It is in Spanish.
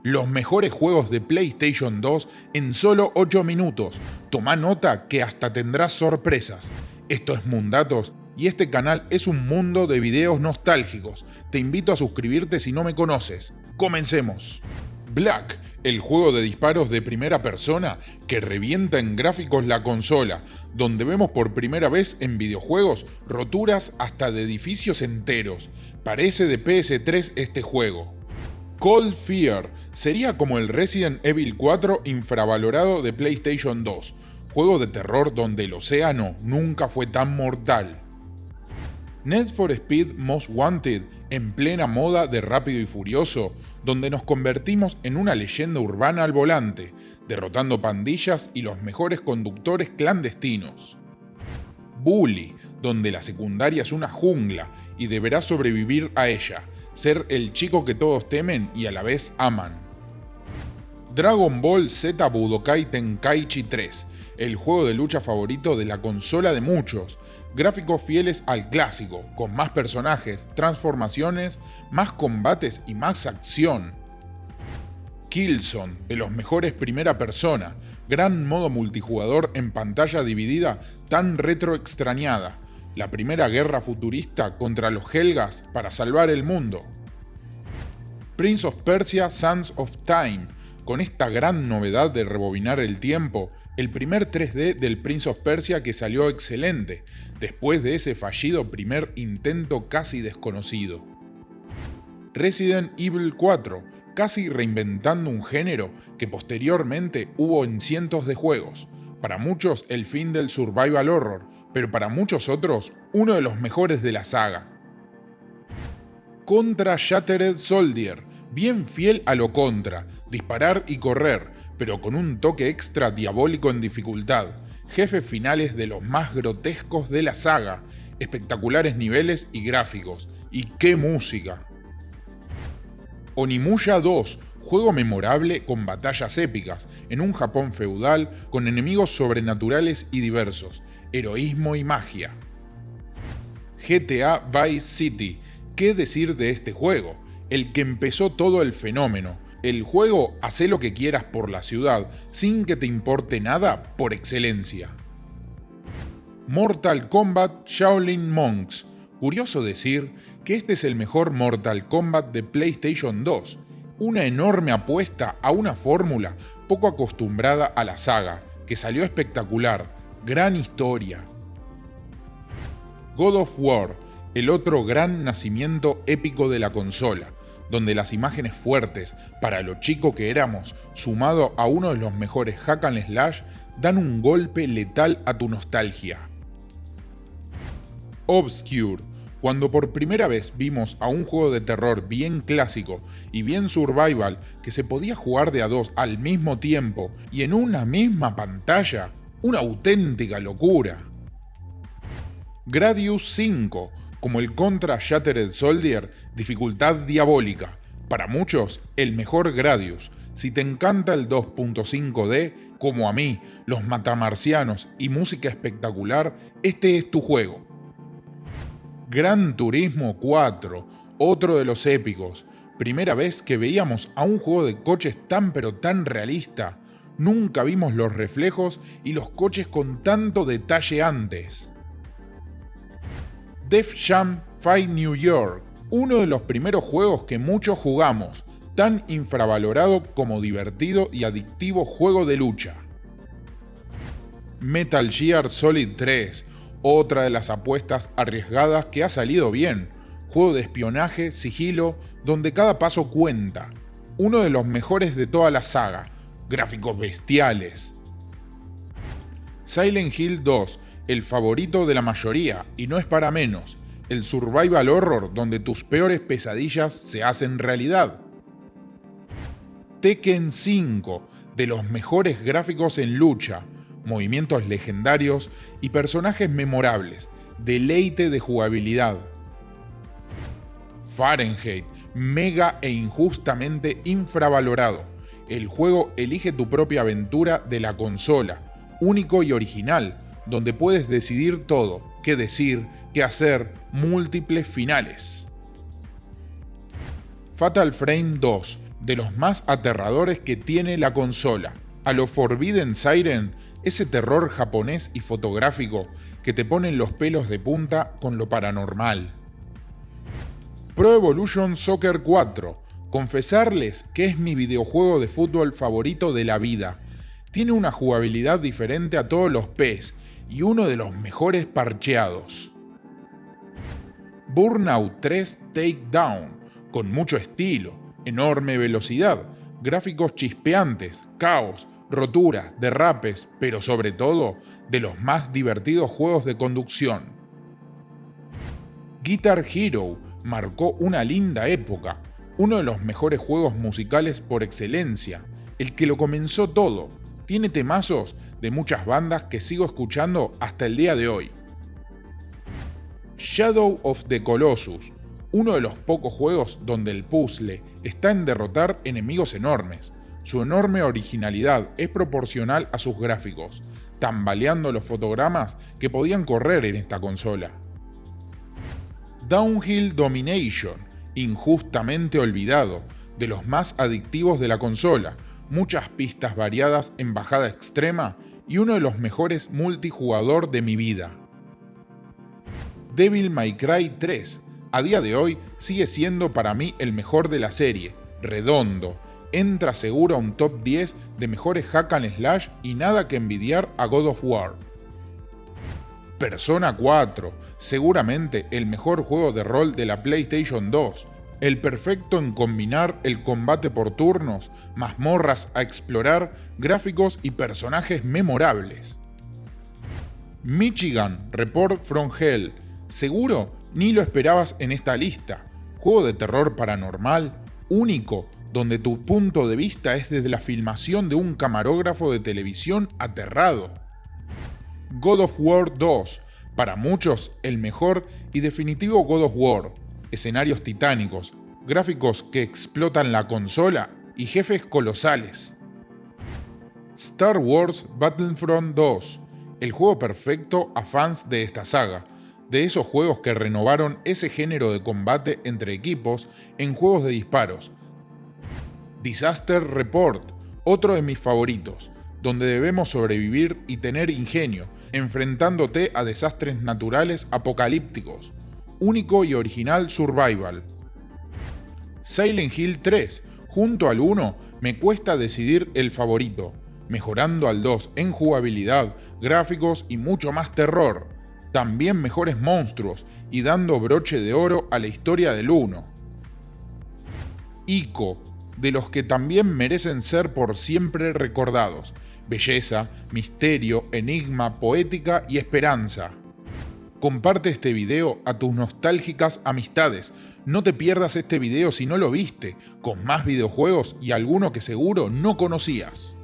Los mejores juegos de PlayStation 2 en solo 8 minutos. Toma nota que hasta tendrás sorpresas. Esto es Mundatos y este canal es un mundo de videos nostálgicos. Te invito a suscribirte si no me conoces. ¡Comencemos! Black, el juego de disparos de primera persona que revienta en gráficos la consola, donde vemos por primera vez en videojuegos roturas hasta de edificios enteros. Parece de PS3 este juego. Cold Fear sería como el Resident Evil 4 infravalorado de PlayStation 2, juego de terror donde el océano nunca fue tan mortal. Need for Speed Most Wanted, en plena moda de Rápido y Furioso, donde nos convertimos en una leyenda urbana al volante, derrotando pandillas y los mejores conductores clandestinos. Bully, donde la secundaria es una jungla y deberás sobrevivir a ella, ser el chico que todos temen y a la vez aman. Dragon Ball Z Budokai Tenkaichi 3, el juego de lucha favorito de la consola de muchos, gráficos fieles al clásico, con más personajes, transformaciones, más combates y más acción. Killzone, de los mejores primera persona, gran modo multijugador en pantalla dividida tan retro extrañada, la primera guerra futurista contra los Helgas para salvar el mundo. Prince of Persia Sands of Time, con esta gran novedad de rebobinar el tiempo, el primer 3D del Prince of Persia que salió excelente, después de ese fallido primer intento casi desconocido. Resident Evil 4, casi reinventando un género que posteriormente hubo en cientos de juegos. Para muchos el fin del survival horror, pero para muchos otros uno de los mejores de la saga. Contra Shattered Soldier, bien fiel a lo Contra, disparar y correr, pero con un toque extra diabólico en dificultad, jefes finales de los más grotescos de la saga, espectaculares niveles y gráficos, y qué música. Onimusha 2, juego memorable con batallas épicas, en un Japón feudal con enemigos sobrenaturales y diversos, heroísmo y magia. GTA Vice City, ¿qué decir de este juego? El que empezó todo el fenómeno. El juego hace lo que quieras por la ciudad, sin que te importe nada, por excelencia. Mortal Kombat Shaolin Monks. Curioso decir que este es el mejor Mortal Kombat de PlayStation 2, una enorme apuesta a una fórmula poco acostumbrada a la saga, que salió espectacular, gran historia. God of War, el otro gran nacimiento épico de la consola, donde las imágenes fuertes, para lo chico que éramos, sumado a uno de los mejores hack and slash, dan un golpe letal a tu nostalgia. Obscure, cuando por primera vez vimos a un juego de terror bien clásico y bien survival que se podía jugar de a dos al mismo tiempo y en una misma pantalla, una auténtica locura. Gradius 5, como el Contra Shattered Soldier, dificultad diabólica. Para muchos, el mejor Gradius. Si te encanta el 2.5D, como a mí, los matamarcianos y música espectacular, este es tu juego. Gran Turismo 4, otro de los épicos. Primera vez que veíamos a un juego de coches tan pero tan realista. Nunca vimos los reflejos y los coches con tanto detalle antes. Def Jam Fight New York, uno de los primeros juegos que muchos jugamos, tan infravalorado como divertido y adictivo juego de lucha. Metal Gear Solid 3, otra de las apuestas arriesgadas que ha salido bien, juego de espionaje, sigilo, donde cada paso cuenta, uno de los mejores de toda la saga, gráficos bestiales. Silent Hill 2, el favorito de la mayoría, y no es para menos, el survival horror donde tus peores pesadillas se hacen realidad. Tekken 5, de los mejores gráficos en lucha, movimientos legendarios y personajes memorables, deleite de jugabilidad. Fahrenheit, mega e injustamente infravalorado, el juego elige tu propia aventura de la consola, único y original, donde puedes decidir todo, qué decir, qué hacer, múltiples finales. Fatal Frame 2, de los más aterradores que tiene la consola. A lo Forbidden Siren, ese terror japonés y fotográfico que te pone los pelos de punta con lo paranormal. Pro Evolution Soccer 4. Confesarles que es mi videojuego de fútbol favorito de la vida. Tiene una jugabilidad diferente a todos los PES y uno de los mejores parcheados. Burnout 3 Takedown, con mucho estilo, enorme velocidad, gráficos chispeantes, caos, roturas, derrapes, pero sobre todo, de los más divertidos juegos de conducción. Guitar Hero marcó una linda época, uno de los mejores juegos musicales por excelencia, el que lo comenzó todo. Tiene temazos de muchas bandas que sigo escuchando hasta el día de hoy. Shadow of the Colossus, uno de los pocos juegos donde el puzzle está en derrotar enemigos enormes. Su enorme originalidad es proporcional a sus gráficos, tambaleando los fotogramas que podían correr en esta consola. Downhill Domination, injustamente olvidado, de los más adictivos de la consola, muchas pistas variadas en bajada extrema y uno de los mejores multijugador de mi vida. Devil May Cry 3, a día de hoy sigue siendo para mí el mejor de la serie, redondo, entra seguro a un top 10 de mejores hack and slash y nada que envidiar a God of War. Persona 4, seguramente el mejor juego de rol de la PlayStation 2, el perfecto en combinar el combate por turnos, mazmorras a explorar, gráficos y personajes memorables. Michigan Report from Hell, seguro ni lo esperabas en esta lista, juego de terror paranormal, único, donde tu punto de vista es desde la filmación de un camarógrafo de televisión aterrado. God of War 2, para muchos el mejor y definitivo God of War, escenarios titánicos, gráficos que explotan la consola y jefes colosales. Star Wars Battlefront 2, el juego perfecto a fans de esta saga, de esos juegos que renovaron ese género de combate entre equipos en juegos de disparos. Disaster Report, otro de mis favoritos, donde debemos sobrevivir y tener ingenio, enfrentándote a desastres naturales apocalípticos. Único y original survival. Silent Hill 3, junto al 1, me cuesta decidir el favorito, mejorando al 2 en jugabilidad, gráficos y mucho más terror. También mejores monstruos y dando broche de oro a la historia del 1. Ico, de los que también merecen ser por siempre recordados. Belleza, misterio, enigma, poética y esperanza. Comparte este video a tus nostálgicas amistades. No te pierdas este video si no lo viste, con más videojuegos y alguno que seguro no conocías.